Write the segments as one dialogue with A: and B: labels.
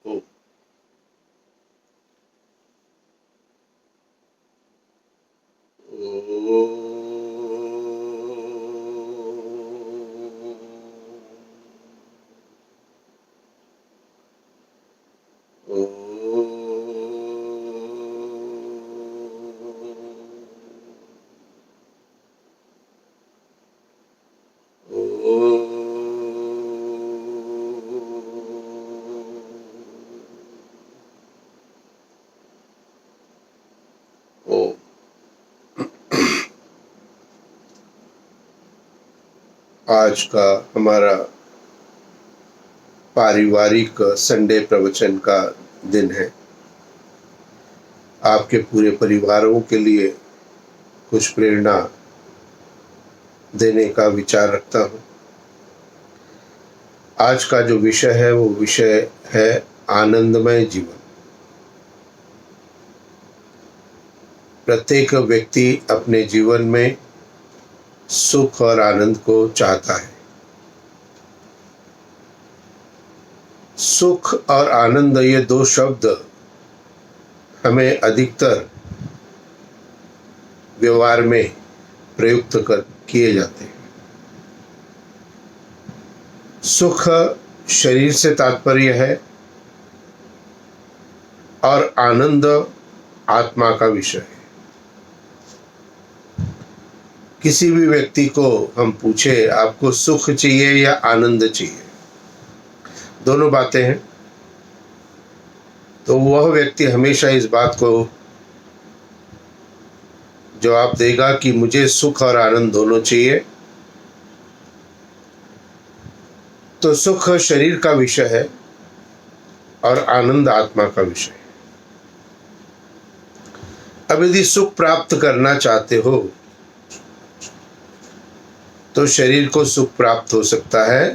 A: हो। आज का हमारा पारिवारिक संडे प्रवचन का दिन है। आपके पूरे परिवारों के लिए कुछ प्रेरणा देने का विचार रखता हूँ। आज का जो विषय है वो विषय है आनंदमय जीवन। प्रत्येक व्यक्ति अपने जीवन में सुख और आनंद को चाहता है। सुख और आनंद ये दो शब्द हमें अधिकतर व्यवहार में प्रयुक्त किए जाते हैं। सुख शरीर से तात्पर्य है और आनंद आत्मा का विषय है। किसी भी व्यक्ति को हम पूछे आपको सुख चाहिए या आनंद चाहिए, दोनों बातें हैं, तो वह व्यक्ति हमेशा इस बात को जवाब देगा कि मुझे सुख और आनंद दोनों चाहिए। तो सुख शरीर का विषय है और आनंद आत्मा का विषय है। अब यदि सुख प्राप्त करना चाहते हो तो शरीर को सुख प्राप्त हो सकता है,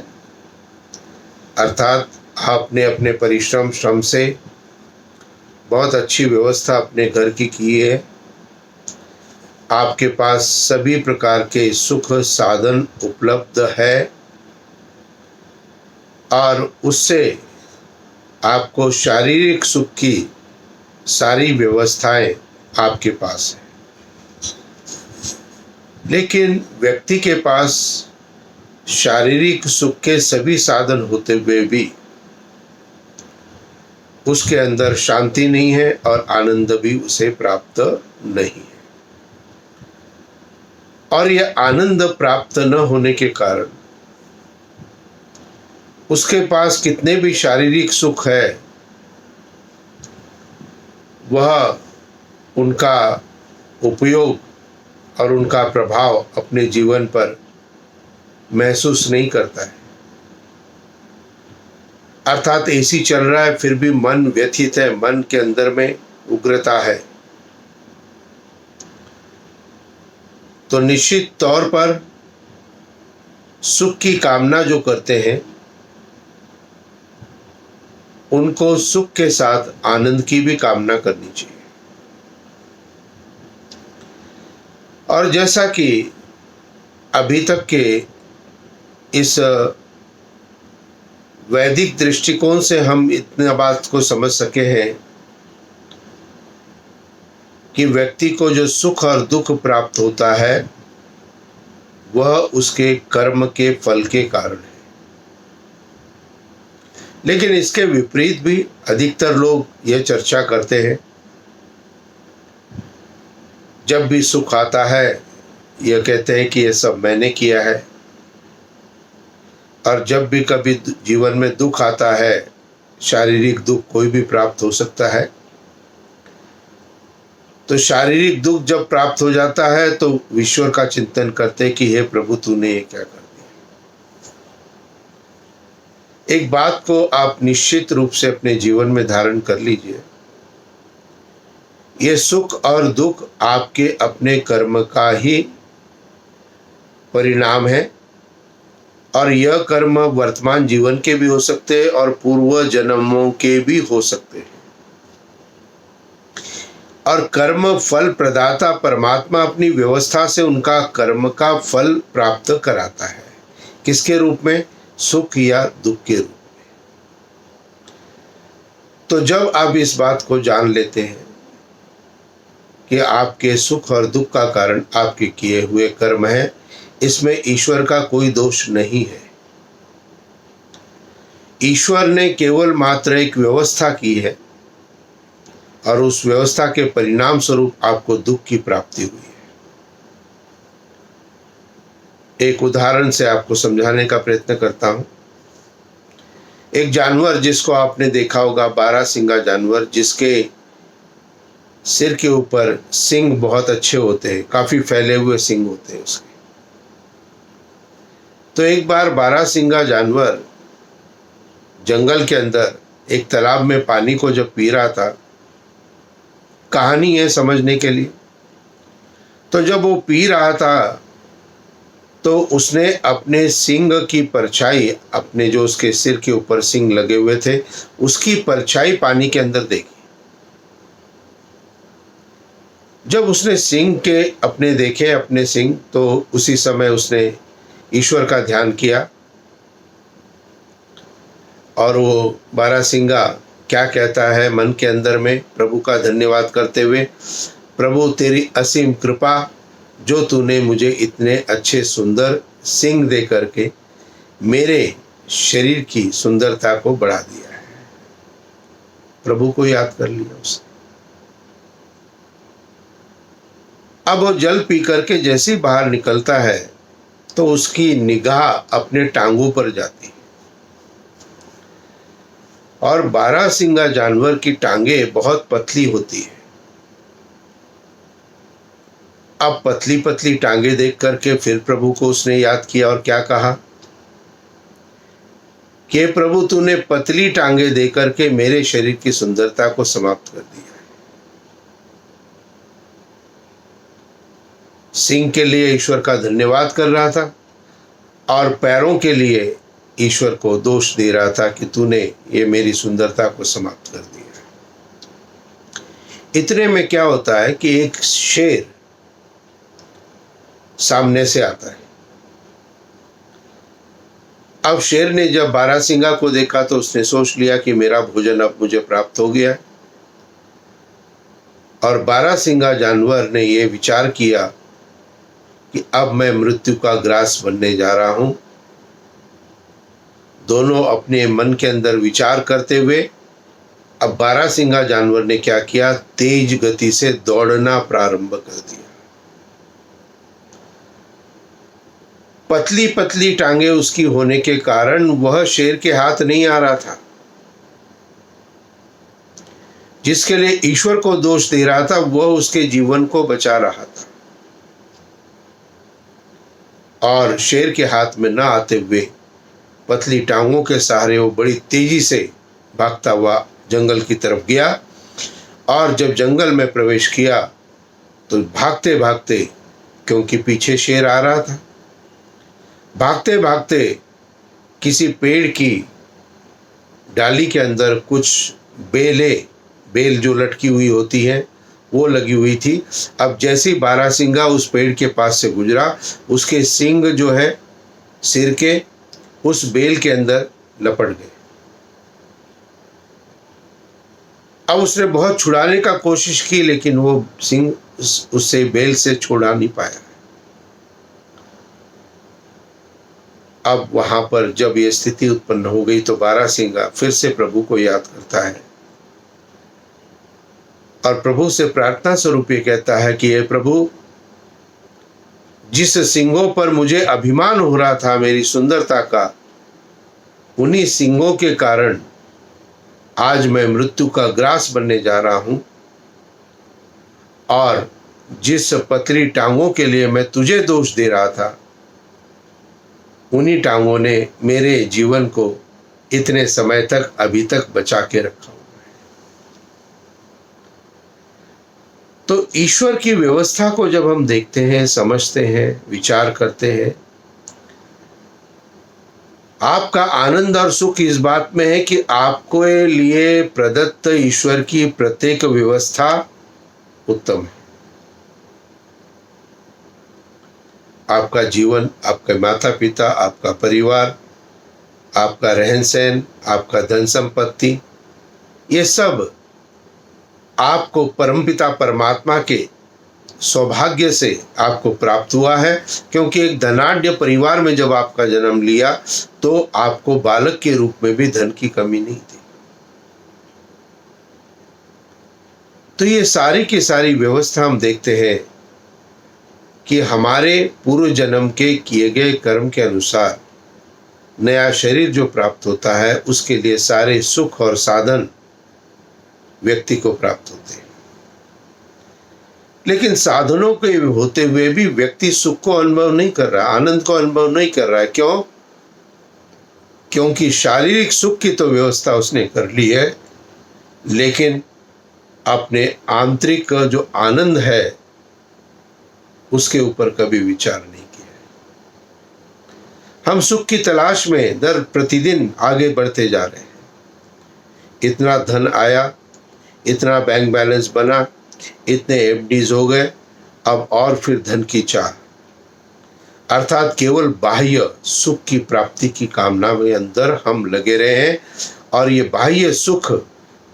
A: अर्थात आपने अपने श्रम से बहुत अच्छी व्यवस्था अपने घर की है। आपके पास सभी प्रकार के सुख साधन उपलब्ध है और उससे आपको शारीरिक सुख की सारी व्यवस्थाएं आपके पास है। लेकिन व्यक्ति के पास शारीरिक सुख के सभी साधन होते हुए भी उसके अंदर शांति नहीं है और आनंद भी उसे प्राप्त नहीं है। और यह आनंद प्राप्त न होने के कारण उसके पास कितने भी शारीरिक सुख है वह उनका उपयोग और उनका प्रभाव अपने जीवन पर महसूस नहीं करता है। अर्थात एसी चल रहा है फिर भी मन व्यथित है, मन के अंदर में उग्रता है। तो निश्चित तौर पर सुख की कामना जो करते हैं उनको सुख के साथ आनंद की भी कामना करनी चाहिए। और जैसा कि अभी तक के इस वैदिक दृष्टिकोण से हम इतना बात को समझ सके हैं कि व्यक्ति को जो सुख और दुख प्राप्त होता है वह उसके कर्म के फल के कारण है। लेकिन इसके विपरीत भी अधिकतर लोग यह चर्चा करते हैं, जब भी सुख आता है यह कहते हैं कि यह सब मैंने किया है, और जब भी कभी जीवन में दुख आता है, शारीरिक दुख कोई भी प्राप्त हो सकता है, तो शारीरिक दुख जब प्राप्त हो जाता है तो ईश्वर का चिंतन करते हैं कि हे प्रभु तूने ये क्या कर दिया। एक बात को आप निश्चित रूप से अपने जीवन में धारण कर लीजिए, ये सुख और दुख आपके अपने कर्म का ही परिणाम है, और यह कर्म वर्तमान जीवन के भी हो सकते हैं और पूर्व जन्मों के भी हो सकते हैं। और कर्म फल प्रदाता परमात्मा अपनी व्यवस्था से उनका कर्म का फल प्राप्त कराता है। किसके रूप में? सुख या दुख के रूप में। तो जब आप इस बात को जान लेते हैं कि आपके सुख और दुख का कारण आपके किए हुए कर्म है, इसमें ईश्वर का कोई दोष नहीं है। ईश्वर ने केवल मात्र एक व्यवस्था की है और उस व्यवस्था के परिणाम स्वरूप आपको दुख की प्राप्ति हुई है। एक उदाहरण से आपको समझाने का प्रयत्न करता हूं। एक जानवर जिसको आपने देखा होगा, 12 सिंगा जानवर, जिसके सिर के ऊपर सींग बहुत अच्छे होते हैं, काफी फैले हुए सींग होते हैं उसके। तो एक बार 12 सिंगा जानवर जंगल के अंदर एक तालाब में पानी को जब पी रहा था, कहानी है समझने के लिए, तो जब वो पी रहा था तो उसने अपने सींग की परछाई, अपने जो उसके सिर के ऊपर सींग लगे हुए थे, उसकी परछाई पानी के अंदर देखी। जब उसने सींग के अपने देखे अपने सींग, तो उसी समय उसने ईश्वर का ध्यान किया और वो 12 सिंगा क्या कहता है मन के अंदर में, प्रभु का धन्यवाद करते हुए, प्रभु तेरी असीम कृपा, जो तूने मुझे इतने अच्छे सुंदर सींग दे करके मेरे शरीर की सुंदरता को बढ़ा दिया है। प्रभु को याद कर लिया उसने। अब वो जल पी करके जैसे ही बाहर निकलता है तो उसकी निगाह अपने टांगों पर जाती है और 12 सिंगा जानवर की टांगे बहुत पतली होती है। अब पतली पतली टांगे देख करके फिर प्रभु को उसने याद किया और क्या कहा कि प्रभु तूने पतली टांगे दे करके मेरे शरीर की सुंदरता को समाप्त कर दिया। सिंह के लिए ईश्वर का धन्यवाद कर रहा था और पैरों के लिए ईश्वर को दोष दे रहा था कि तूने ये मेरी सुंदरता को समाप्त कर दिया। इतने में क्या होता है कि एक शेर सामने से आता है। अब शेर ने जब 12 सिंगा को देखा तो उसने सोच लिया कि मेरा भोजन अब मुझे प्राप्त हो गया और 12 सिंगा जानवर ने यह विचार किया कि अब मैं मृत्यु का ग्रास बनने जा रहा हूं। दोनों अपने मन के अंदर विचार करते हुए अब 12 सिंगा जानवर ने क्या किया, तेज गति से दौड़ना प्रारंभ कर दिया। पतली पतली टांगे उसकी होने के कारण वह शेर के हाथ नहीं आ रहा था। जिसके लिए ईश्वर को दोष दे रहा था वह उसके जीवन को बचा रहा था और शेर के हाथ में न आते हुए पतली टांगों के सहारे वो बड़ी तेजी से भागता हुआ जंगल की तरफ गया और जब जंगल में प्रवेश किया तो भागते भागते, क्योंकि पीछे शेर आ रहा था, भागते भागते किसी पेड़ की डाली के अंदर कुछ बेल जो लटकी हुई होती है वो लगी हुई थी। अब जैसे ही 12 सिंगा उस पेड़ के पास से गुजरा, उसके सींग जो है सिर के उस बेल के अंदर लपट गए। अब उसने बहुत छुड़ाने का कोशिश की लेकिन वो सिंह उससे बेल से छुड़ा नहीं पाया। अब वहां पर जब ये स्थिति उत्पन्न हो गई तो 12 सिंगा फिर से प्रभु को याद करता है और प्रभु से प्रार्थना स्वरूप ये कहता है कि ये प्रभु, जिस सिंगों पर मुझे अभिमान हो रहा था मेरी सुंदरता का, उन्हीं सिंगों के कारण आज मैं मृत्यु का ग्रास बनने जा रहा हूं और जिस पतली टांगों के लिए मैं तुझे दोष दे रहा था, उन्हीं टांगों ने मेरे जीवन को इतने समय तक अभी तक बचा के रखा। तो ईश्वर की व्यवस्था को जब हम देखते हैं, समझते हैं, विचार करते हैं, आपका आनंद और सुख इस बात में है कि आपको लिए प्रदत्त ईश्वर की प्रत्येक व्यवस्था उत्तम है। आपका जीवन, आपके माता पिता, आपका परिवार, आपका रहन सहन, आपका धन संपत्ति, ये सब आपको परमपिता परमात्मा के सौभाग्य से आपको प्राप्त हुआ है, क्योंकि एक धनाढ्य परिवार में जब आपका जन्म लिया तो आपको बालक के रूप में भी धन की कमी नहीं थी। तो ये सारी की सारी व्यवस्था हम देखते हैं कि हमारे पूर्व जन्म के किए गए कर्म के अनुसार नया शरीर जो प्राप्त होता है उसके लिए सारे सुख और साधन व्यक्ति को प्राप्त होते हैं। लेकिन साधनों के होते हुए भी व्यक्ति सुख को अनुभव नहीं कर रहा, आनंद को अनुभव नहीं कर रहा है। क्यों? क्योंकि शारीरिक सुख की तो व्यवस्था उसने कर ली है, लेकिन अपने आंतरिक जो आनंद है उसके ऊपर कभी विचार नहीं किया। हम सुख की तलाश में दर प्रतिदिन आगे बढ़ते जा रहे हैं। इतना धन आया, इतना बैंक बैलेंस बना, इतने एफडीज हो गए, अब और फिर धन की चाह, अर्थात केवल बाह्य सुख की प्राप्ति की कामना में अंदर हम लगे रहे हैं। और ये बाह्य सुख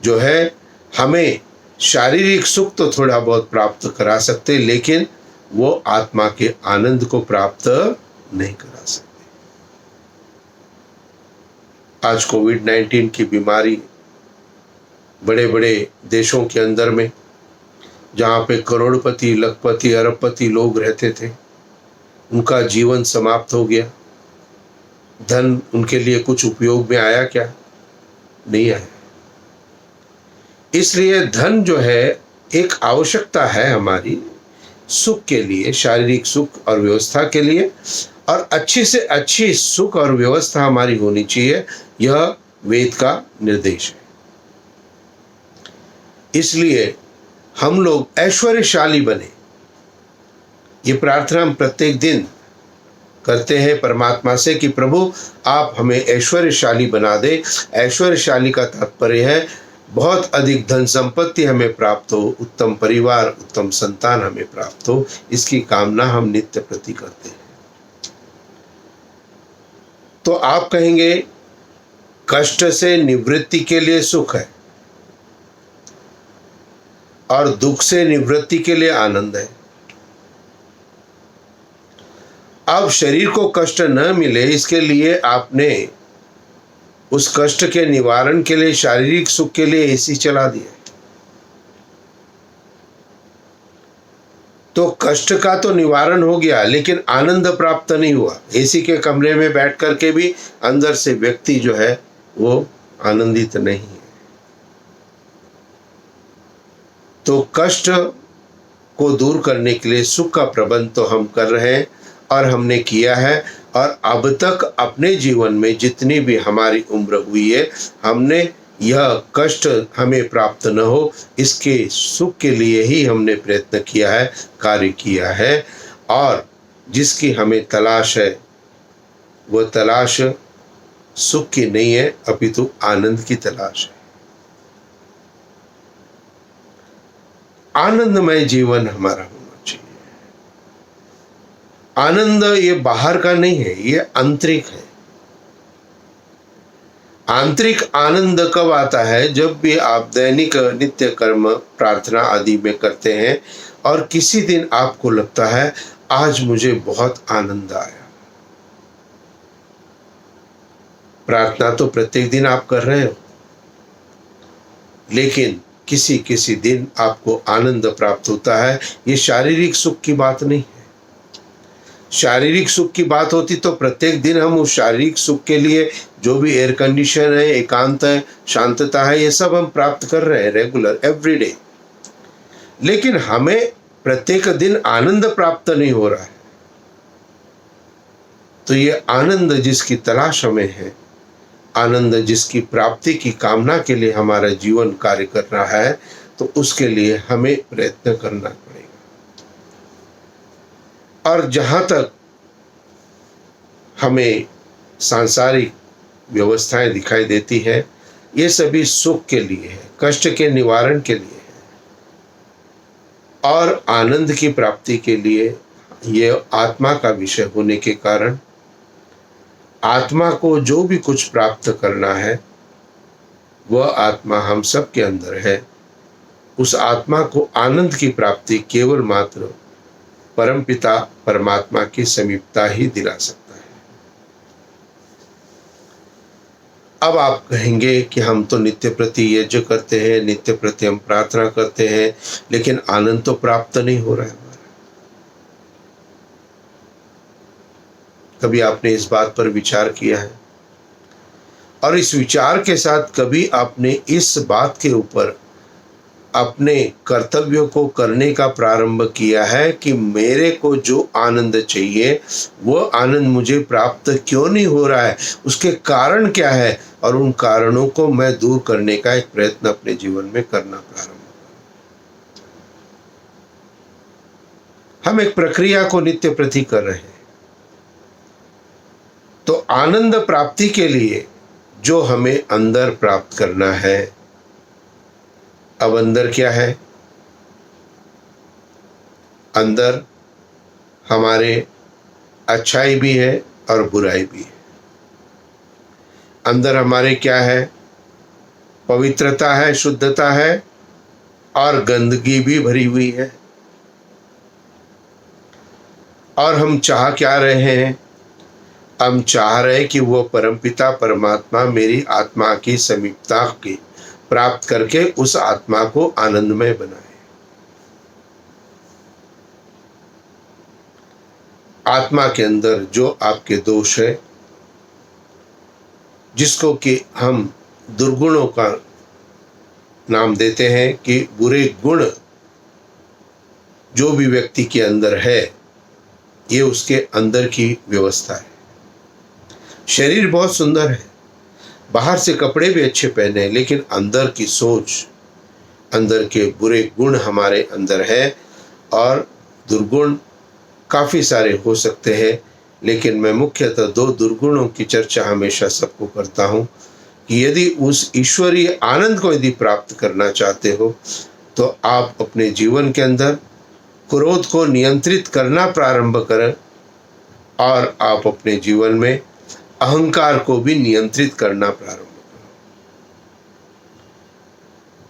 A: जो है हमें शारीरिक सुख तो थोड़ा बहुत प्राप्त करा सकते, लेकिन वो आत्मा के आनंद को प्राप्त नहीं करा सकते। आज कोविड-19 की बीमारी बड़े बड़े देशों के अंदर में, जहाँ पे करोड़पति, लखपति, अरबपति लोग रहते थे, उनका जीवन समाप्त हो गया। धन उनके लिए कुछ उपयोग में आया क्या? नहीं आया। इसलिए धन जो है एक आवश्यकता है हमारी सुख के लिए, शारीरिक सुख और व्यवस्था के लिए, और अच्छी से अच्छी सुख और व्यवस्था हमारी होनी चाहिए। यह वेद का निर्देश है। इसलिए हम लोग ऐश्वर्यशाली बने, ये प्रार्थना हम प्रत्येक दिन करते हैं परमात्मा से कि प्रभु आप हमें ऐश्वर्यशाली बना दे। ऐश्वर्यशाली का तात्पर्य है बहुत अधिक धन संपत्ति हमें प्राप्त हो, उत्तम परिवार, उत्तम संतान हमें प्राप्त हो, इसकी कामना हम नित्य प्रति करते हैं। तो आप कहेंगे कष्ट से निवृत्ति के लिए सुख है और दुख से निवृत्ति के लिए आनंद है। अब शरीर को कष्ट न मिले इसके लिए आपने उस कष्ट के निवारण के लिए शारीरिक सुख के लिए एसी चला दिया, तो कष्ट का तो निवारण हो गया, लेकिन आनंद प्राप्त नहीं हुआ। एसी के कमरे में बैठ करके भी अंदर से व्यक्ति जो है वो आनंदित नहीं है। तो कष्ट को दूर करने के लिए सुख का प्रबंध तो हम कर रहे हैं और हमने किया है, और अब तक अपने जीवन में जितनी भी हमारी उम्र हुई है, हमने यह कष्ट हमें प्राप्त न हो इसके सुख के लिए ही हमने प्रयत्न किया है, कार्य किया है। और जिसकी हमें तलाश है वह तलाश सुख की नहीं है, अपितु आनंद की तलाश है। आनंदमय जीवन हमारा होना चाहिए। आनंद ये बाहर का नहीं है, ये आंतरिक है। आंतरिक आनंद कब आता है? जब भी आप दैनिक नित्य कर्म प्रार्थना आदि में करते हैं और किसी दिन आपको लगता है आज मुझे बहुत आनंद आया। प्रार्थना तो प्रत्येक दिन आप कर रहे हो, लेकिन किसी किसी दिन आपको आनंद प्राप्त होता है। ये शारीरिक सुख की बात नहीं है। शारीरिक सुख की बात होती तो प्रत्येक दिन हम उस शारीरिक सुख के लिए जो भी एयर कंडीशन है, एकांत है, शांतता है, ये सब हम प्राप्त कर रहे हैं रेगुलर एवरीडे। लेकिन हमें प्रत्येक दिन आनंद प्राप्त नहीं हो रहा है। तो ये आनंद जिसकी तलाश हमें है, आनंद जिसकी प्राप्ति की कामना के लिए हमारा जीवन कार्य कर रहा है, तो उसके लिए हमें प्रयत्न करना पड़ेगा। और जहाँ तक हमें सांसारिक व्यवस्थाएं दिखाई देती है, ये सभी सुख के लिए है, कष्ट के निवारण के लिए है, और आनंद की प्राप्ति के लिए ये आत्मा का विषय होने के कारण आत्मा को जो भी कुछ प्राप्त करना है वह आत्मा हम सब के अंदर है। उस आत्मा को आनंद की प्राप्ति केवल मात्र परमपिता परमात्मा की समीपता ही दिला सकता है। अब आप कहेंगे कि हम तो नित्य प्रति यज्ञ करते हैं, नित्य प्रति हम प्रार्थना करते हैं, लेकिन आनंद तो प्राप्त नहीं हो रहा है हमारा। कभी आपने इस बात पर विचार किया है? और इस विचार के साथ कभी आपने इस बात के ऊपर अपने कर्तव्यों को करने का प्रारंभ किया है कि मेरे को जो आनंद चाहिए वह आनंद मुझे प्राप्त क्यों नहीं हो रहा है, उसके कारण क्या है, और उन कारणों को मैं दूर करने का एक प्रयत्न अपने जीवन में करना प्रारंभ करूं। हम एक प्रक्रिया को नित्य प्रति कर रहे हैं। तो आनंद प्राप्ति के लिए जो हमें अंदर प्राप्त करना है, अब अंदर क्या है? अंदर हमारे अच्छाई भी है और बुराई भी है। अंदर हमारे क्या है? पवित्रता है, शुद्धता है, और गंदगी भी भरी हुई है। और हम चाह क्या रहे हैं? हम चाह रहे कि वह परमपिता परमात्मा मेरी आत्मा की समीपता की प्राप्त करके उस आत्मा को आनंदमय बनाए। आत्मा के अंदर जो आपके दोष है, जिसको कि हम दुर्गुणों का नाम देते हैं, कि बुरे गुण जो भी व्यक्ति के अंदर है, ये उसके अंदर की व्यवस्था है। शरीर बहुत सुंदर है, बाहर से कपड़े भी अच्छे पहने हैं, लेकिन अंदर की सोच, अंदर के बुरे गुण हमारे अंदर है। और दुर्गुण काफ़ी सारे हो सकते हैं, लेकिन मैं मुख्यतः 2 दुर्गुणों की चर्चा हमेशा सबको करता हूँ कि यदि उस ईश्वरीय आनंद को यदि प्राप्त करना चाहते हो, तो आप अपने जीवन के अंदर क्रोध को नियंत्रित करना प्रारंभ करें, और आप अपने जीवन में अहंकार को भी नियंत्रित करना प्रारंभ करो।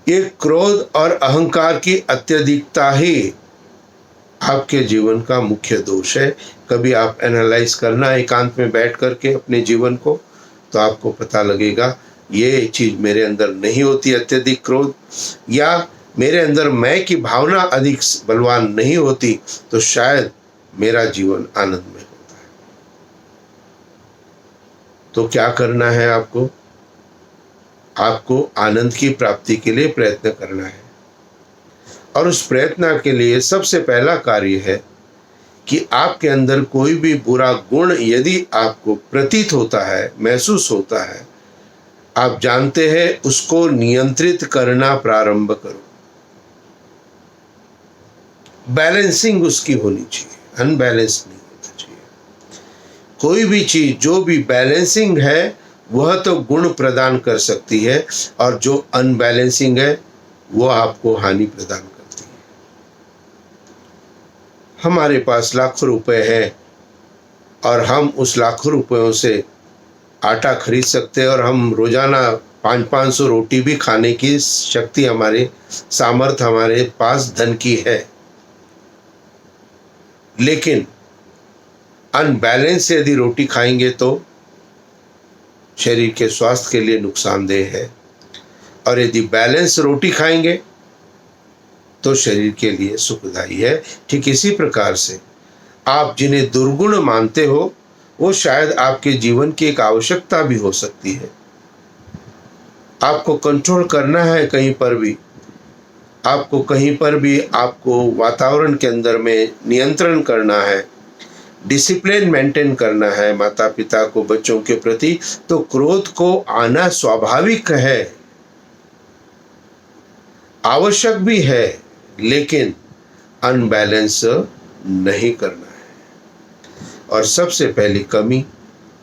A: ये क्रोध और अहंकार की अत्यधिकता ही आपके जीवन का मुख्य दोष है। कभी आप एनालाइज करना एकांत में बैठ करके अपने जीवन को, तो आपको पता लगेगा ये चीज मेरे अंदर नहीं होती, अत्यधिक क्रोध, या मेरे अंदर मैं की भावना अधिक बलवान नहीं होती, तो शायद मेरा जीवन आनंद में होता है। तो क्या करना है आपको? आपको आनंद की प्राप्ति के लिए प्रयत्न करना है। और उस प्रयत्न के लिए सबसे पहला कार्य है कि आपके अंदर कोई भी बुरा गुण यदि आपको प्रतीत होता है, महसूस होता है, आप जानते हैं, उसको नियंत्रित करना प्रारंभ करो। बैलेंसिंग उसकी होनी चाहिए, अनबैलेंस नहीं होना चाहिए। कोई भी चीज जो भी बैलेंसिंग है वह तो गुण प्रदान कर सकती है, और जो अनबैलेंसिंग है वह आपको हानि प्रदान करती है। हमारे पास लाखों रुपए हैं और हम उस लाखों रुपयों से आटा खरीद सकते हैं, और हम रोजाना 500-500 रोटी भी खाने की शक्ति, हमारे सामर्थ्य हमारे पास धन की है। लेकिन अनबैलेंस यदि रोटी खाएंगे तो शरीर के स्वास्थ्य के लिए नुकसानदेह है, और यदि बैलेंस रोटी खाएंगे तो शरीर के लिए सुखदायी है। ठीक इसी प्रकार से आप जिन्हें दुर्गुण मानते हो, वो शायद आपके जीवन की एक आवश्यकता भी हो सकती है। आपको कंट्रोल करना है कहीं पर भी, आपको कहीं पर भी आपको वातावरण के अंदर में नियंत्रण करना है, डिसिप्लिन मेंटेन करना है माता पिता को, बच्चों के प्रति, तो क्रोध को आना स्वाभाविक है, आवश्यक भी है, लेकिन अनबैलेंस नहीं करना है। और सबसे पहली कमी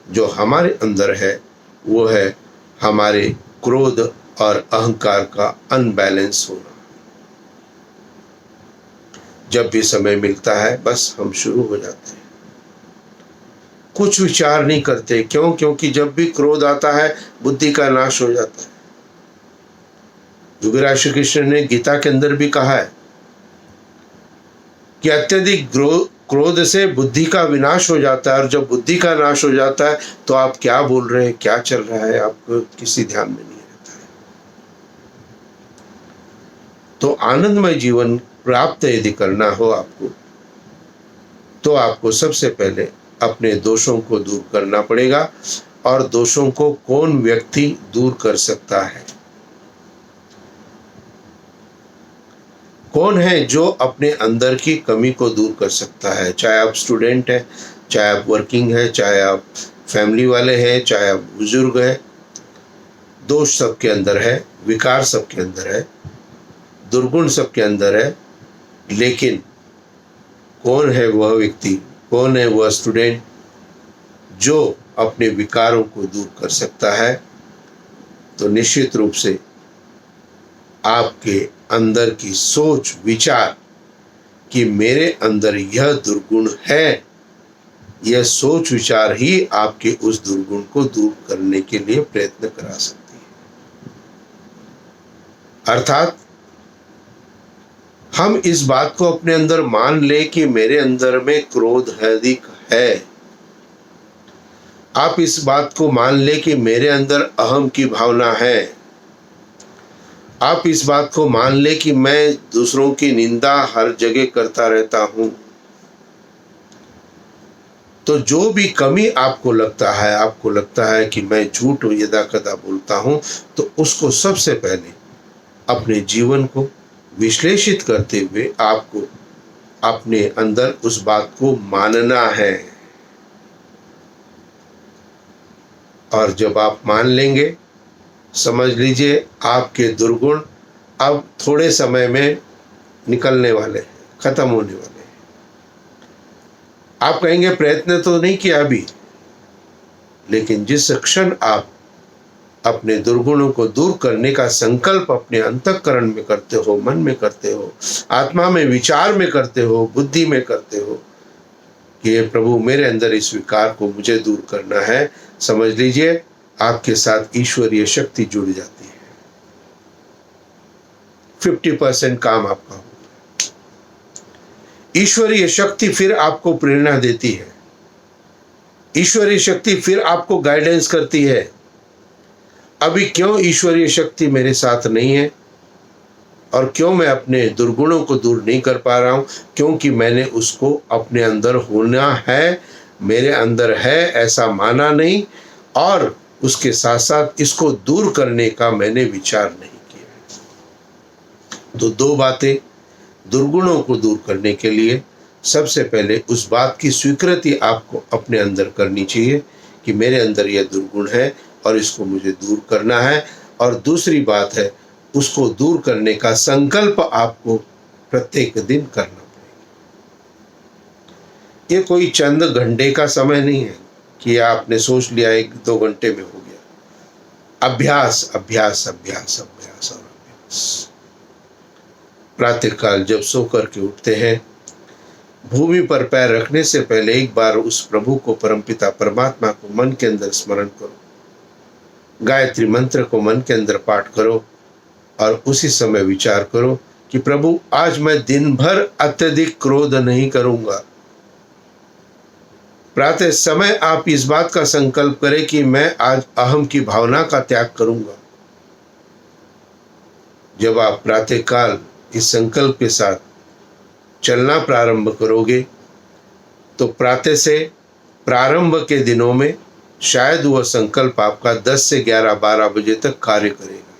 A: जो हमारे अंदर है वो है हमारे क्रोध और अहंकार का अनबैलेंस होना। जब भी समय मिलता है बस हम शुरू हो जाते हैं, कुछ विचार नहीं करते। क्यों? क्योंकि जब भी क्रोध आता है बुद्धि का नाश हो जाता है। युवराज श्री कृष्ण ने गीता के अंदर भी कहा है कि अत्यधिक क्रोध से बुद्धि का विनाश हो जाता है, और जब बुद्धि का नाश हो जाता है तो आप क्या बोल रहे हैं, क्या चल रहा है, आपको किसी ध्यान में नहीं रहता है। तो आनंदमय जीवन प्राप्त यदि करना हो आपको, तो आपको सबसे पहले अपने दोषों को दूर करना पड़ेगा। और दोषों को कौन व्यक्ति दूर कर सकता है? कौन है जो अपने अंदर की कमी को दूर कर सकता है? चाहे आप स्टूडेंट हैं, चाहे आप वर्किंग है, चाहे आप फैमिली वाले हैं, चाहे आप बुजुर्ग हैं, दोष सबके अंदर है, विकार सबके अंदर है, दुर्गुण सबके अंदर है। लेकिन कौन है वह व्यक्ति, कौन है वह स्टूडेंट जो अपने विकारों को दूर कर सकता है? तो निश्चित रूप से आपके अंदर की सोच विचार कि मेरे अंदर यह दुर्गुण है, यह सोच विचार ही आपके उस दुर्गुण को दूर करने के लिए प्रयत्न करा सकती है। अर्थात हम इस बात को अपने अंदर मान ले कि मेरे अंदर में क्रोध अधिक है। आप इस बात को मान ले कि मेरे अंदर अहम की भावना है। आप इस बात को मान ले कि मैं दूसरों की निंदा हर जगह करता रहता हूं। तो जो भी कमी आपको लगता है कि मैं झूठ यदा कदा बोलता हूं, तो उसको सबसे पहले अपने जीवन को विश्लेषित करते हुए आपको अपने अंदर उस बात को मानना है। और जब आप मान लेंगे, समझ लीजिए आपके दुर्गुण अब थोड़े समय में निकलने वाले हैं, खत्म होने वाले हैं। आप कहेंगे प्रयत्न तो नहीं किया अभी, लेकिन जिस क्षण आप अपने दुर्गुणों को दूर करने का संकल्प अपने अंतःकरण में करते हो, मन में करते हो, आत्मा में विचार में करते हो, बुद्धि में करते हो कि ये प्रभु मेरे अंदर इस विकार को मुझे दूर करना है, समझ लीजिए आपके साथ ईश्वरीय शक्ति जुड़ जाती है। 50% काम आपका होगा। ईश्वरीय शक्ति फिर आपको प्रेरणा देती है। ईश्वरीय शक्ति फिर आपको गाइडेंस करती है। अभी क्यों ईश्वरीय शक्ति मेरे साथ नहीं है और क्यों मैं अपने दुर्गुणों को दूर नहीं कर पा रहा हूं? क्योंकि मैंने उसको अपने अंदर होना है, मेरे अंदर है ऐसा माना नहीं, और उसके साथ साथ इसको दूर करने का मैंने विचार नहीं किया। तो दो बातें दुर्गुणों को दूर करने के लिए, सबसे पहले उस बात की स्वीकृति आपको अपने अंदर करनी चाहिए कि मेरे अंदर यह दुर्गुण है और इसको मुझे दूर करना है। और दूसरी बात है, उसको दूर करने का संकल्प आपको प्रत्येक दिन करना पड़ेगा। ये कोई चंद घंटे का समय नहीं है कि आपने सोच लिया 1-2 घंटे में हो गया। अभ्यास अभ्यास अभ्यास अभ्यास और अभ्यास। प्रातःकाल जब सो करके उठते हैं, भूमि पर पैर रखने से पहले एक बार उस प्रभु को, परमपिता परमात्मा को मन के अंदर स्मरण करो, गायत्री मंत्र को मन के अंदर पाठ करो और उसी समय विचार करो कि प्रभु आज मैं दिन भर अत्यधिक क्रोध नहीं करूंगा। प्रातः समय आप इस बात का संकल्प करें कि मैं आज अहम की भावना का त्याग करूंगा। जब आप प्रातःकाल इस संकल्प के साथ चलना प्रारंभ करोगे, तो प्रातः से प्रारंभ के दिनों में शायद वह संकल्प आपका 10 से 11-12 बजे तक कार्य करेगा।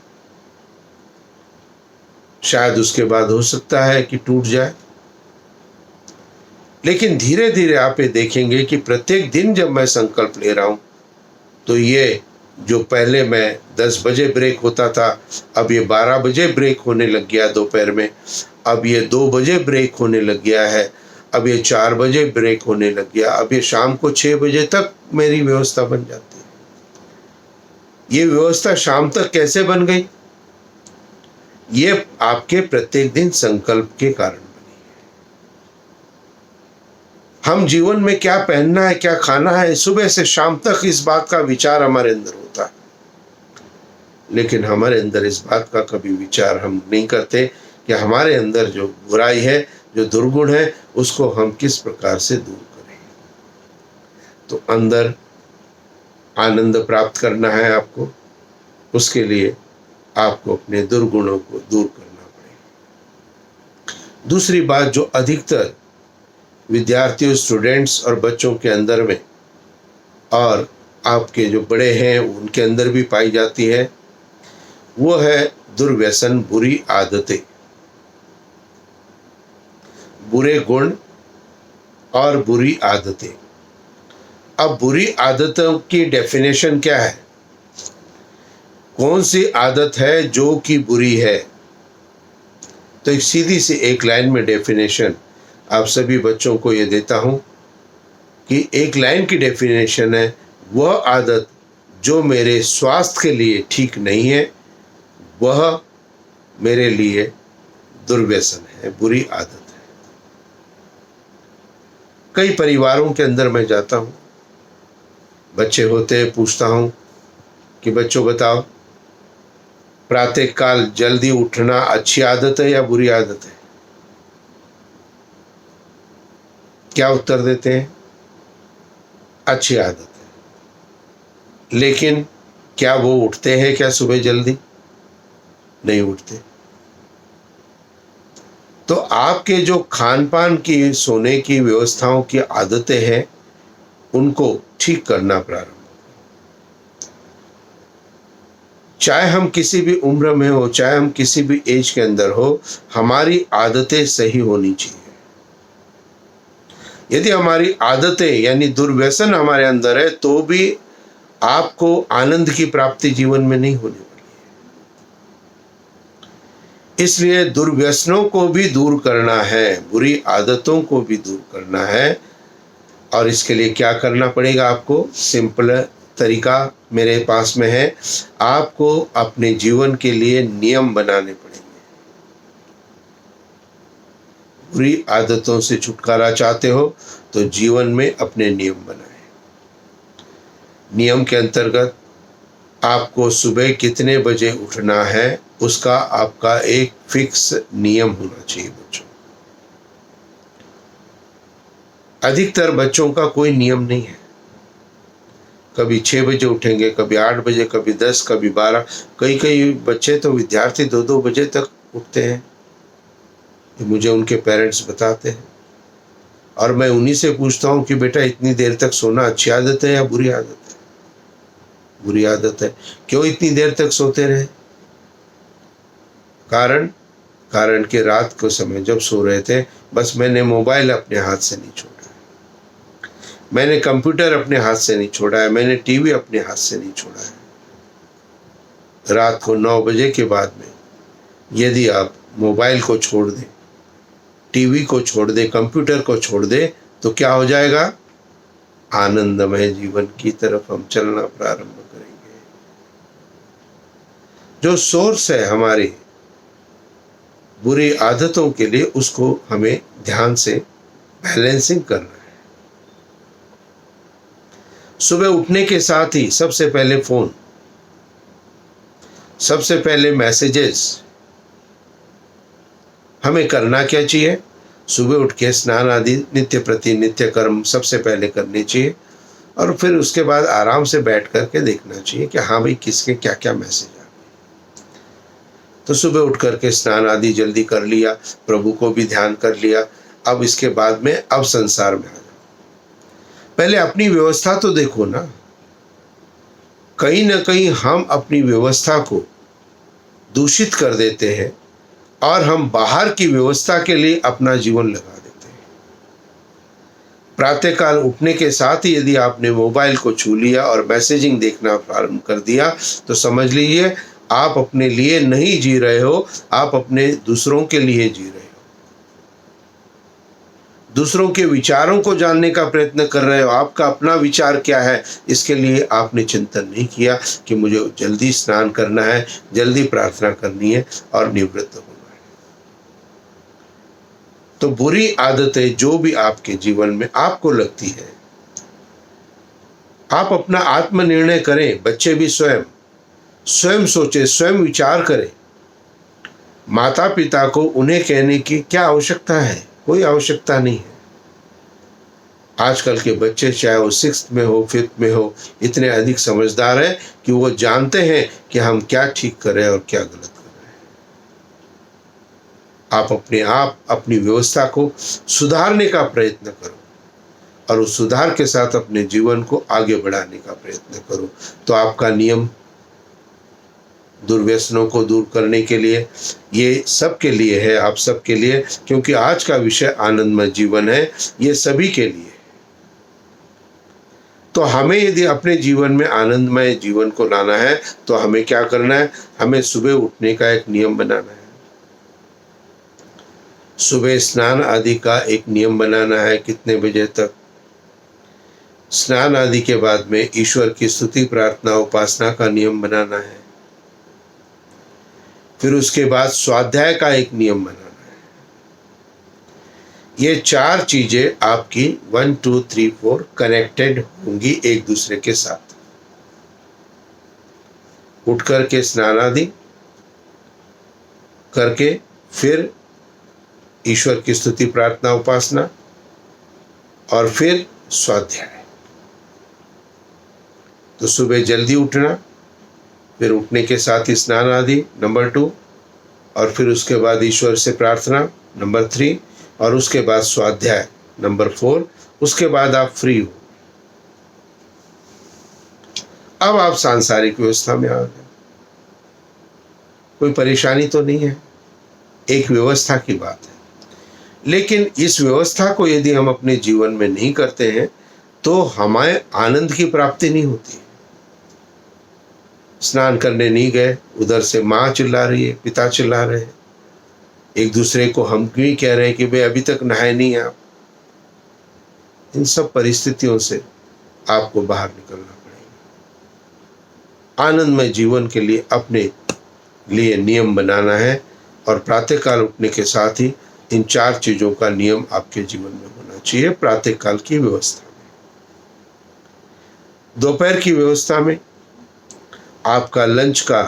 A: शायद उसके बाद हो सकता है कि टूट जाए, लेकिन धीरे धीरे आप ये देखेंगे कि प्रत्येक दिन जब मैं संकल्प ले रहा हूं, तो ये जो पहले मैं 10 बजे ब्रेक होता था, अब ये 12 बजे ब्रेक होने लग गया दोपहर में, अब ये 2 बजे ब्रेक होने लग गया है, अब ये 4 बजे ब्रेक होने लग गया, अब ये शाम को 6 बजे तक मेरी व्यवस्था बन जाती है। ये व्यवस्था शाम तक कैसे बन गई? ये आपके प्रत्येक दिन संकल्प के कारण बनी है। हम जीवन में क्या पहनना है, क्या खाना है, सुबह से शाम तक इस बात का विचार हमारे अंदर होता है। लेकिन हमारे अंदर इस बात का कभी विचार हम नहीं करते कि हमारे अंदर जो बुराई है, जो दुर्गुण है, उसको हम किस प्रकार से दूर करें। तो अंदर आनंद प्राप्त करना है आपको, उसके लिए आपको अपने दुर्गुणों को दूर करना पड़ेगा। दूसरी बात जो अधिकतर विद्यार्थियों, स्टूडेंट्स और बच्चों के अंदर में और आपके जो बड़े हैं उनके अंदर भी पाई जाती है, वो है दुर्व्यसन, बुरी आदतें, बुरे गुण और बुरी आदतें। अब बुरी आदतों की डेफिनेशन क्या है? कौन सी आदत है जो कि बुरी है? तो एक सीधी सी एक लाइन में डेफिनेशन आप सभी बच्चों को ये देता हूं कि एक लाइन की डेफिनेशन है, वह आदत जो मेरे स्वास्थ्य के लिए ठीक नहीं है, वह मेरे लिए दुर्व्यसन है, बुरी आदत है। कई परिवारों के अंदर मैं जाता हूं, बच्चे होते हैं, पूछता हूं कि बच्चों बताओ, प्रातः काल जल्दी उठना अच्छी आदत है या बुरी आदत है? क्या उत्तर देते हैं? अच्छी आदत है। लेकिन क्या वो उठते हैं क्या सुबह जल्दी? नहीं उठते। तो आपके जो खान पान की, सोने की व्यवस्थाओं की आदतें हैं, उनको ठीक करना प्रारंभ। चाहे हम किसी भी उम्र में हो, चाहे हम किसी भी एज के अंदर हो, हमारी आदतें सही होनी चाहिए। यदि हमारी आदतें यानी दुर्व्यसन हमारे अंदर है, तो भी आपको आनंद की प्राप्ति जीवन में नहीं होने वाली है। इसलिए दुर्व्यसनों को भी दूर करना है, बुरी आदतों को भी दूर करना है। और इसके लिए क्या करना पड़ेगा आपको? सिंपल तरीका मेरे पास में है। आपको अपने जीवन के लिए नियम बनाने पड़ेंगे। बुरी आदतों से छुटकारा चाहते हो तो जीवन में अपने नियम बनाएं। नियम के अंतर्गत आपको सुबह कितने बजे उठना है, उसका आपका एक फिक्स नियम होना चाहिए बच्चों। अधिकतर बच्चों का कोई नियम नहीं है। कभी 6 बजे उठेंगे, कभी 8 बजे, कभी 10, कभी 12। कई बच्चे तो विद्यार्थी 2-2 बजे तक उठते हैं, मुझे उनके पेरेंट्स बताते हैं। और मैं उन्हीं से पूछता हूँ कि बेटा इतनी देर तक सोना अच्छी आदत है या बुरी आदत है? बुरी आदत है। क्यों इतनी देर तक सोते रहे? कारण कि रात को समय जब सो रहे थे, बस मैंने मोबाइल अपने हाथ से नहीं छोड़ा, मैंने कंप्यूटर अपने हाथ से नहीं छोड़ा है, मैंने टीवी अपने हाथ से नहीं छोड़ा है। रात को 9 बजे के बाद में यदि आप मोबाइल को छोड़ दें, टीवी को छोड़ दें, कंप्यूटर को छोड़ दें, तो क्या हो जाएगा? आनंदमय जीवन की तरफ हम चलना प्रारंभ करेंगे। जो सोर्स है हमारी बुरी आदतों के लिए, उसको हमें ध्यान से बैलेंसिंग करना है। सुबह उठने के साथ ही सबसे पहले फोन, सबसे पहले मैसेजेस। हमें करना क्या चाहिए? सुबह उठ के स्नान आदि नित्य कर्म सबसे पहले करने चाहिए, और फिर उसके बाद आराम से बैठ करके देखना चाहिए कि हाँ भाई किसके क्या क्या मैसेज आ गए। तो सुबह उठ करके स्नान आदि जल्दी कर लिया, प्रभु को भी ध्यान कर लिया। अब इसके बाद में अब संसार में आ जाओ। पहले अपनी व्यवस्था तो देखो ना। कहीं ना कहीं हम अपनी व्यवस्था को दूषित कर देते हैं और हम बाहर की व्यवस्था के लिए अपना जीवन लगा देते हैं। प्रातःकाल उठने के साथ ही यदि आपने मोबाइल को छू लिया और मैसेजिंग देखना प्रारंभ कर दिया, तो समझ लीजिए आप अपने लिए नहीं जी रहे हो, आप अपने दूसरों के लिए जी रहे हो। दूसरों के विचारों को जानने का प्रयत्न कर रहे हो। आपका अपना विचार क्या है, इसके लिए आपने चिंतन नहीं किया कि मुझे जल्दी स्नान करना है, जल्दी प्रार्थना करनी है और निवृत्त होना है। तो बुरी आदतें जो भी आपके जीवन में आपको लगती है, आप अपना आत्मनिर्णय करें। बच्चे भी स्वयं स्वयं सोचे, स्वयं विचार करें। माता पिता को उन्हें कहने की क्या आवश्यकता है? कोई आवश्यकता नहीं है। आजकल के बच्चे चाहे वो 6th में हो, 5th में हो, इतने अधिक समझदार हैं कि वो जानते हैं कि हम क्या ठीक कर रहे हैं और क्या गलत कर रहे हैं। आप अपनी व्यवस्था को सुधारने का प्रयत्न करो और उस सुधार के साथ अपने जीवन को आगे बढ़ाने का प्रयत्न करो। तो आपका नियम दुर्व्यसनों को दूर करने के लिए, ये सबके लिए है, आप सबके लिए, क्योंकि आज का विषय आनंदमय जीवन है, ये सभी के लिए। तो हमें यदि अपने जीवन में आनंदमय जीवन को लाना है तो हमें क्या करना है? हमें सुबह उठने का एक नियम बनाना है। सुबह स्नान आदि का एक नियम बनाना है, कितने बजे तक। स्नान आदि के बाद में ईश्वर की स्तुति, प्रार्थना, उपासना का नियम बनाना है। फिर उसके बाद स्वाध्याय का एक नियम बनाना है। ये 4 चीजें आपकी 1 2 3 4 कनेक्टेड होंगी एक दूसरे के साथ। उठ करके स्नान आदि करके फिर ईश्वर की स्तुति, प्रार्थना, उपासना और फिर स्वाध्याय। तो सुबह जल्दी उठना, फिर उठने के साथ ही स्नान आदि नंबर 2, और फिर उसके बाद ईश्वर से प्रार्थना नंबर 3, और उसके बाद स्वाध्याय नंबर 4। उसके बाद आप फ्री हो। अब आप सांसारिक व्यवस्था में आ गए, कोई परेशानी तो नहीं है, एक व्यवस्था की बात है। लेकिन इस व्यवस्था को यदि हम अपने जीवन में नहीं करते हैं तो हमें आनंद की प्राप्ति नहीं होती। स्नान करने नहीं गए, उधर से माँ चिल्ला रही है, पिता चिल्ला रहे हैं, एक दूसरे को हम क्यों कह रहे हैं कि भाई अभी तक नहाए नहीं आप। इन सब परिस्थितियों से आपको बाहर निकलना पड़ेगा। आनंदमय जीवन के लिए अपने लिए नियम बनाना है और प्रातःकाल उठने के साथ ही इन 4 चीजों का नियम आपके जीवन में होना चाहिए। प्रातःकाल की व्यवस्था में, दोपहर की व्यवस्था में आपका लंच का,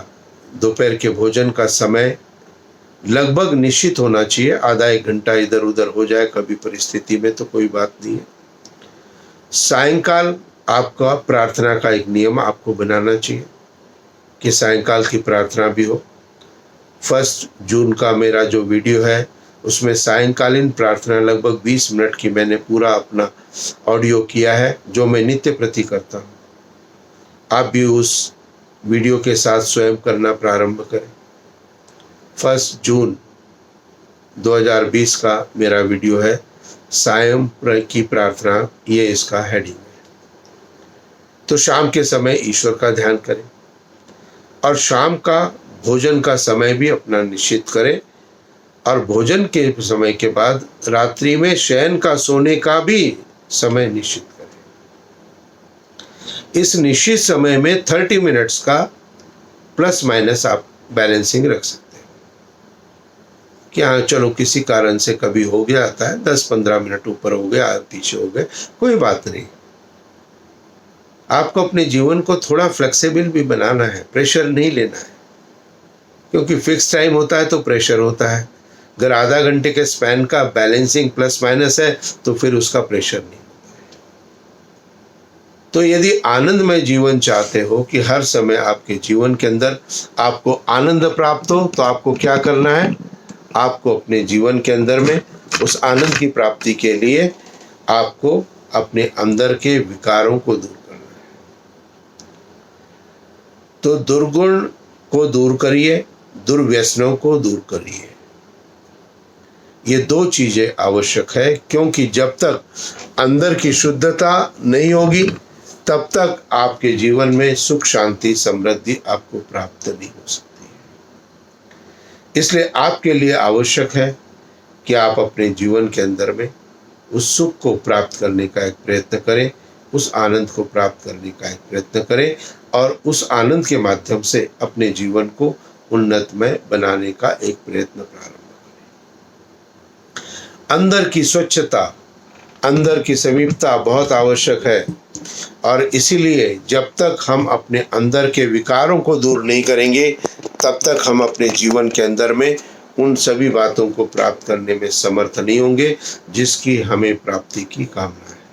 A: दोपहर के भोजन का समय लगभग निश्चित होना चाहिए। आधा 1 घंटा इधर उधर हो जाए कभी परिस्थिति में तो कोई बात नहीं है। सायंकाल आपका प्रार्थना का एक नियम आपको बनाना चाहिए कि सायंकाल की प्रार्थना भी हो। 1 जून का मेरा जो वीडियो है उसमें सायंकालीन प्रार्थना लगभग 20 मिनट की मैंने पूरा अपना ऑडियो किया है, जो मैं नित्य प्रति करता हूँ। आप भी उस वीडियो के साथ स्वयं करना प्रारंभ करें। 1 जून 2020 का मेरा वीडियो है, सायं की प्रार्थना, ये इसका हेडिंग है। तो शाम के समय ईश्वर का ध्यान करें और शाम का भोजन का समय भी अपना निश्चित करें, और भोजन के समय के बाद रात्रि में शयन का, सोने का भी समय निश्चित करें। इस निश्चित समय में 30 मिनट्स का प्लस माइनस आप बैलेंसिंग रख सकते हैं कि हाँ चलो किसी कारण से कभी हो गया आता है, 10-15 मिनट ऊपर हो गया, पीछे हो गए, कोई बात नहीं। आपको अपने जीवन को थोड़ा फ्लेक्सिबल भी बनाना है, प्रेशर नहीं लेना है, क्योंकि फिक्स टाइम होता है तो प्रेशर होता है। अगर आधा घंटे के स्पैन का बैलेंसिंग प्लस माइनस है तो फिर उसका प्रेशर नहीं होता है। तो यदि आनंदमय जीवन चाहते हो कि हर समय आपके जीवन के अंदर आपको आनंद प्राप्त हो, तो आपको क्या करना है? आपको अपने जीवन के अंदर में उस आनंद की प्राप्ति के लिए आपको अपने अंदर के विकारों को दूर करना है। तो दुर्गुण को दूर करिए, दुर्व्यसनों को दूर करिए। ये 2 चीजें आवश्यक है, क्योंकि जब तक अंदर की शुद्धता नहीं होगी तब तक आपके जीवन में सुख, शांति, समृद्धि आपको प्राप्त नहीं हो सकती है। इसलिए आपके लिए आवश्यक है कि आप अपने जीवन के अंदर में उस सुख को प्राप्त करने का एक प्रयत्न करें, उस आनंद को प्राप्त करने का एक प्रयत्न करें, और उस आनंद के माध्यम से अपने जीवन को उन्नतमय बनाने का एक प्रयत्न प्रारंभ करें। अंदर की स्वच्छता, अंदर की समीपता बहुत आवश्यक है। और इसीलिए जब तक हम अपने अंदर के विकारों को दूर नहीं करेंगे, तब तक हम अपने जीवन के अंदर में उन सभी बातों को प्राप्त करने में समर्थ नहीं होंगे जिसकी हमें प्राप्ति की कामना है।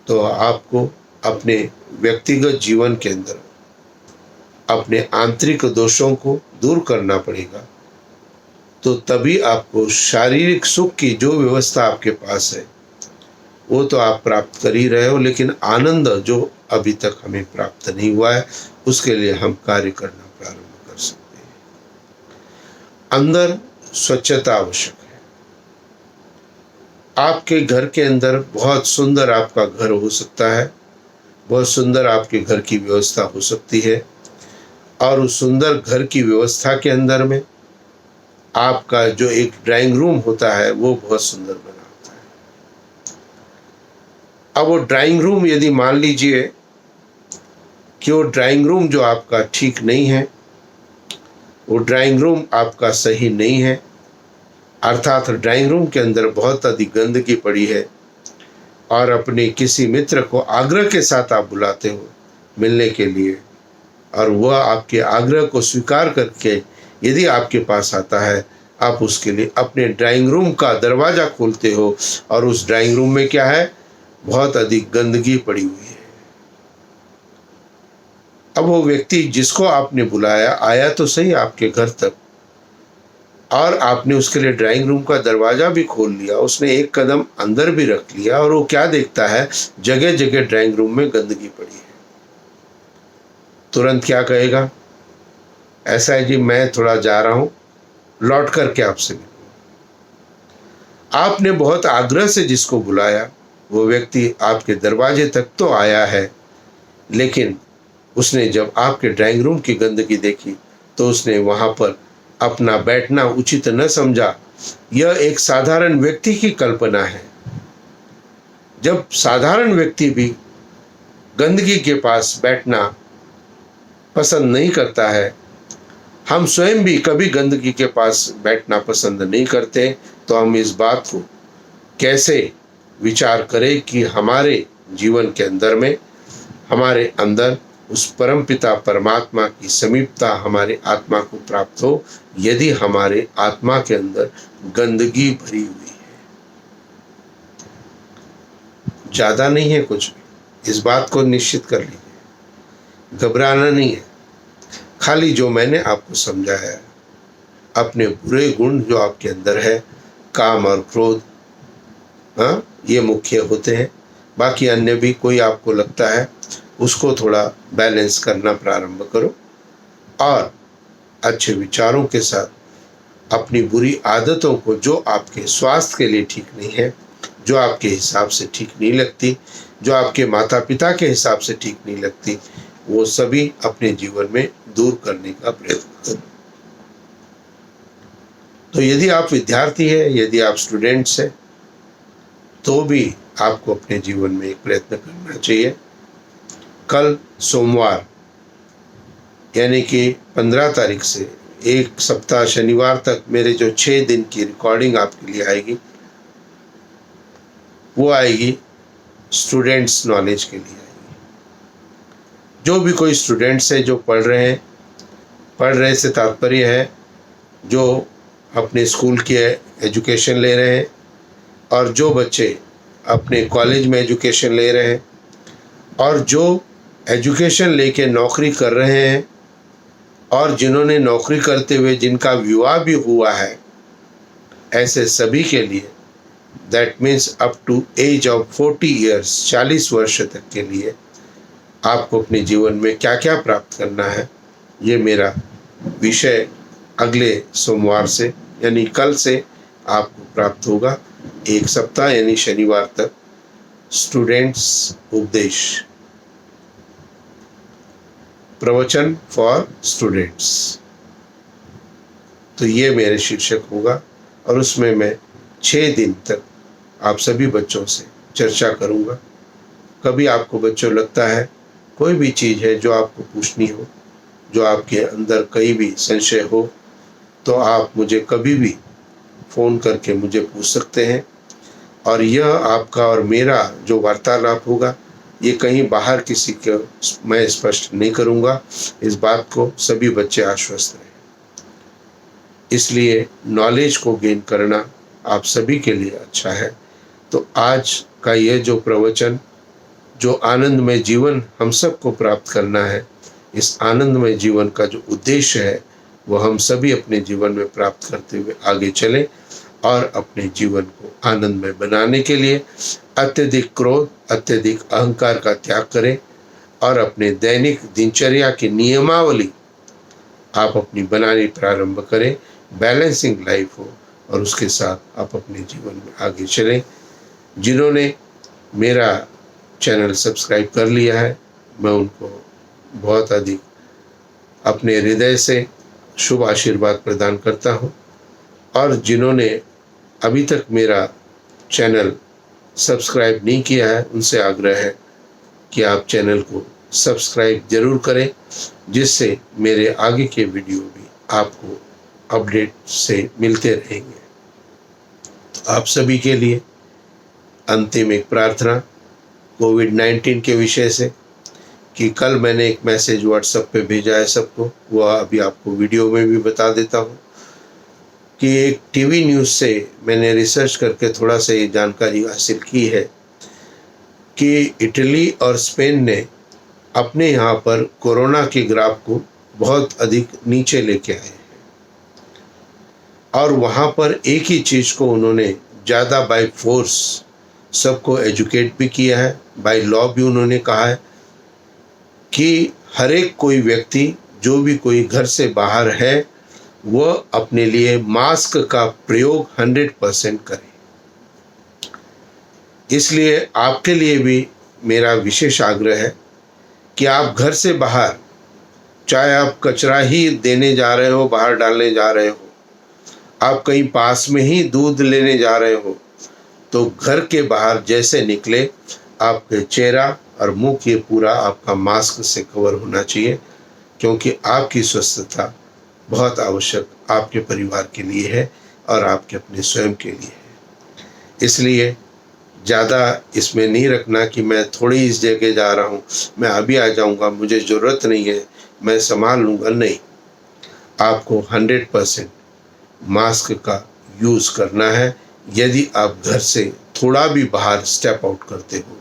A: तो आपको अपने व्यक्तिगत जीवन के अंदर अपने आंतरिक दोषों को दूर करना पड़ेगा। तो तभी आपको शारीरिक सुख की जो व्यवस्था आपके पास है वो तो आप प्राप्त कर ही रहे हो, लेकिन आनंद जो अभी तक हमें प्राप्त नहीं हुआ है उसके लिए हम कार्य करना प्रारंभ कर सकते हैं। अंदर स्वच्छता आवश्यक है। आपके घर के अंदर बहुत सुंदर आपका घर हो सकता है, बहुत सुंदर आपके घर की व्यवस्था हो सकती है, और उस सुंदर घर की व्यवस्था के अंदर में आपका जो एक ड्राइंग रूम होता है वो बहुत सुंदर बना होता है। अब वो ड्राइंग रूम यदि मान लीजिए कि वो ड्राइंग रूम जो आपका ठीक नहीं है, वो ड्राइंग रूम आपका सही नहीं है, अर्थात ड्राइंग रूम के अंदर बहुत अधिक गंदगी पड़ी है, और अपने किसी मित्र को आग्रह के साथ आप बुलाते हो मिलने के लिए, और वह आपके आग्रह को स्वीकार करके यदि आपके पास आता है, आप उसके लिए अपने ड्राइंग रूम का दरवाज़ा खोलते हो और उस ड्राइंग रूम में क्या है, बहुत अधिक गंदगी पड़ी हुई है। अब वो व्यक्ति जिसको आपने बुलाया आया तो सही आपके घर तक, और आपने उसके लिए ड्राइंग रूम का दरवाज़ा भी खोल लिया, उसने एक कदम अंदर भी रख लिया, और वो क्या देखता है, जगह जगह ड्राइंग रूम में गंदगी पड़ी है। तुरंत क्या कहेगा, ऐसा है जी मैं थोड़ा जा रहा हूँ, लौट करके आपसे मिलूंगा। आपने बहुत आग्रह से जिसको बुलाया वो व्यक्ति आपके दरवाजे तक तो आया है, लेकिन उसने जब आपके ड्राइंग रूम की गंदगी देखी तो उसने वहाँ पर अपना बैठना उचित न समझा। यह एक साधारण व्यक्ति की कल्पना है। जब साधारण व्यक्ति भी गंदगी के पास बैठना पसंद नहीं करता है, हम स्वयं भी कभी गंदगी के पास बैठना पसंद नहीं करते, तो हम इस बात को कैसे विचार करें कि हमारे जीवन के अंदर में, हमारे अंदर उस परमपिता परमात्मा की समीपता हमारे आत्मा को प्राप्त हो, यदि हमारे आत्मा के अंदर गंदगी भरी हुई है। ज़्यादा नहीं है कुछ भी, इस बात को निश्चित कर लीजिए, घबराना नहीं है। खाली जो मैंने आपको समझाया है, अपने बुरे गुण जो आपके अंदर है, काम और क्रोध, हाँ, ये मुख्य होते हैं। बाकी अन्य भी कोई आपको लगता है उसको थोड़ा बैलेंस करना प्रारंभ करो, और अच्छे विचारों के साथ अपनी बुरी आदतों को जो आपके स्वास्थ्य के लिए ठीक नहीं है, जो आपके हिसाब से ठीक नहीं लगती, जो आपके माता पिता के हिसाब से ठीक नहीं लगती, वो सभी अपने जीवन में दूर करने का प्रयत्न करो। तो यदि आप विद्यार्थी है, यदि आप स्टूडेंट्स हैं, तो भी आपको अपने जीवन में एक प्रयत्न करना चाहिए। कल सोमवार यानी कि 15 तारीख से एक सप्ताह शनिवार तक मेरे जो 6 दिन की रिकॉर्डिंग आपके लिए आएगी, वो आएगी स्टूडेंट्स नॉलेज के लिए आएगी। जो भी कोई स्टूडेंट्स है जो पढ़ रहे से तात्पर्य है जो अपने स्कूल की एजुकेशन ले रहे हैं, और जो बच्चे अपने कॉलेज में एजुकेशन ले रहे हैं, और जो एजुकेशन लेके नौकरी कर रहे हैं, और जिन्होंने नौकरी करते हुए जिनका विवाह भी हुआ है, ऐसे सभी के लिए, that means up to age of 40 years, 40 वर्ष तक के लिए आपको अपने जीवन में क्या क्या प्राप्त करना है, ये मेरा विषय अगले सोमवार से यानी कल से आपको प्राप्त होगा। एक सप्ताह यानी शनिवार तक स्टूडेंट्स उपदेश, प्रवचन फॉर स्टूडेंट्स, तो ये मेरे शीर्षक होगा, और उसमें मैं 6 दिन तक आप सभी बच्चों से चर्चा करूंगा। कभी आपको बच्चों लगता है कोई भी चीज़ है जो आपको पूछनी हो, जो आपके अंदर कहीं भी संशय हो, तो आप मुझे कभी भी फ़ोन करके मुझे पूछ सकते हैं। और यह आपका और मेरा जो वार्तालाप होगा ये कहीं बाहर किसी को मैं स्पष्ट नहीं करूँगा। इस बात को सभी बच्चे आश्वस्त रहें। इसलिए नॉलेज को गेन करना आप सभी के लिए अच्छा है। तो आज का यह जो प्रवचन, जो आनंदमय जीवन हम सबको प्राप्त करना है, इस आनंदमय जीवन का जो उद्देश्य है वो हम सभी अपने जीवन में प्राप्त करते हुए आगे चलें और अपने जीवन को आनंदमय बनाने के लिए अत्यधिक क्रोध, अत्यधिक अहंकार का त्याग करें और अपने दैनिक दिनचर्या की नियमावली आप अपनी बनानी प्रारंभ करें। बैलेंसिंग लाइफ हो और उसके साथ आप अपने जीवन में आगे चलें। जिन्होंने मेरा चैनल सब्सक्राइब कर लिया है, मैं उनको बहुत अधिक अपने हृदय से शुभ आशीर्वाद प्रदान करता हूँ। और जिन्होंने अभी तक मेरा चैनल सब्सक्राइब नहीं किया है, उनसे आग्रह है कि आप चैनल को सब्सक्राइब जरूर करें, जिससे मेरे आगे के वीडियो भी आपको अपडेट से मिलते रहेंगे। तो आप सभी के लिए अंतिम एक प्रार्थना कोविड-19 के विषय से, कि कल मैंने एक मैसेज व्हाट्सएप पे भेजा है सबको, वह अभी आपको वीडियो में भी बता देता हूँ कि एक टीवी न्यूज़ से मैंने रिसर्च करके थोड़ा सा ये जानकारी हासिल की है कि इटली और स्पेन ने अपने यहाँ पर कोरोना के ग्राफ को बहुत अधिक नीचे लेके आए हैं और वहाँ पर एक ही चीज़ को उन्होंने ज़्यादा बाय फोर्स सबको एजुकेट भी किया है। बाय लॉ भी उन्होंने कहा है कि हर एक कोई व्यक्ति, जो भी कोई घर से बाहर है, वह अपने लिए मास्क का प्रयोग 100% करे। इसलिए आपके लिए भी मेरा विशेष आग्रह है कि आप घर से बाहर, चाहे आप कचरा ही देने जा रहे हो, बाहर डालने जा रहे हो, आप कहीं पास में ही दूध लेने जा रहे हो, तो घर के बाहर जैसे निकले आपके चेहरा और मुंह के पूरा आपका मास्क से कवर होना चाहिए, क्योंकि आपकी स्वस्थता बहुत आवश्यक आपके परिवार के लिए है और आपके अपने स्वयं के लिए है। इसलिए ज़्यादा इसमें नहीं रखना कि मैं थोड़ी इस जगह जा रहा हूँ, मैं अभी आ जाऊँगा, मुझे ज़रूरत नहीं है, मैं संभाल लूँगा। नहीं, आपको 100% मास्क का यूज़ करना है यदि आप घर से थोड़ा भी बाहर स्टेप आउट करते हो।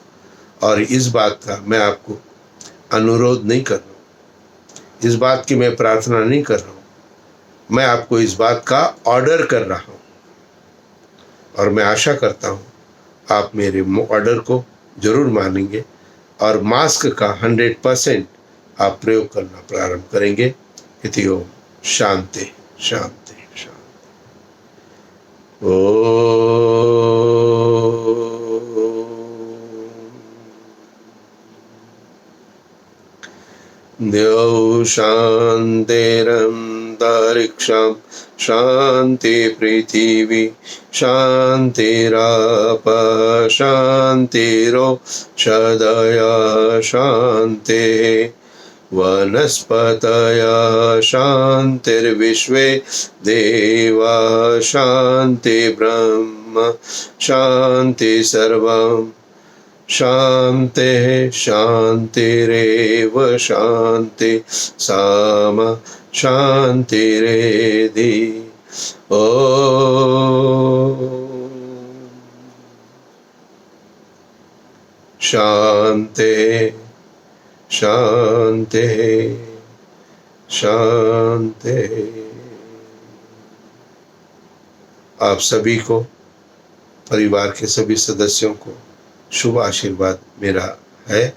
A: और इस बात का मैं आपको अनुरोध नहीं कर रहा हूँ, इस बात की मैं प्रार्थना नहीं कर रहा हूँ, मैं आपको इस बात का ऑर्डर कर रहा हूँ। और मैं आशा करता हूँ आप मेरे ऑर्डर को ज़रूर मानेंगे और मास्क का 100% आप प्रयोग करना प्रारंभ करेंगे। इति ओम शांति शांति शांति। द्यौ शान्तिरन्तरिक्षं शान्ति पृथिवी शान्तिराप शान्तिरोषधयः शान्तिः वनस्पतयः शान्तिर्विश्वे देवाः शान्ति ब्रह्म शान्ति सर्वम् शान्तिः शान्तिरेव शान्ति सामा शान्तिरेधि। शान्ति शान्ति शान्ति। आप सभी को, परिवार के सभी सदस्यों को शुभ आशीर्वाद मेरा है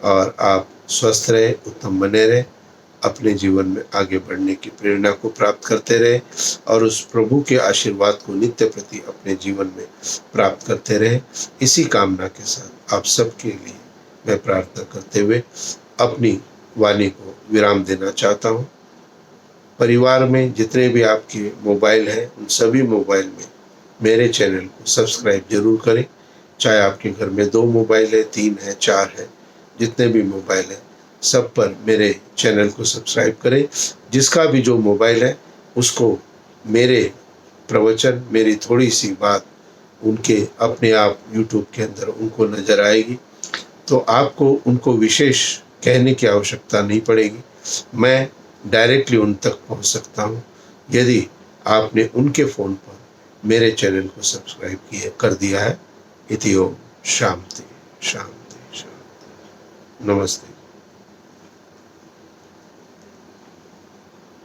A: और आप स्वस्थ रहे, उत्तम बने रहे, अपने जीवन में आगे बढ़ने की प्रेरणा को प्राप्त करते रहे और उस प्रभु के आशीर्वाद को नित्य प्रति अपने जीवन में प्राप्त करते रहे। इसी कामना के साथ आप सबके लिए मैं प्रार्थना करते हुए अपनी वाणी को विराम देना चाहता हूँ। परिवार में जितने भी आपके मोबाइल हैं, उन सभी मोबाइल में मेरे चैनल को सब्सक्राइब जरूर करें। चाहे आपके घर में 2 मोबाइल है, 3 है, 4 है, जितने भी मोबाइल है, सब पर मेरे चैनल को सब्सक्राइब करें। जिसका भी जो मोबाइल है उसको मेरे प्रवचन, मेरी थोड़ी सी बात उनके अपने आप यूट्यूब के अंदर उनको नज़र आएगी। तो आपको उनको विशेष कहने की आवश्यकता नहीं पड़ेगी, मैं डायरेक्टली उन तक पहुंच सकता हूं यदि आपने उनके फ़ोन पर मेरे चैनल को सब्सक्राइब कर दिया है। इति ओम शांति शांति शांति। नमस्ते।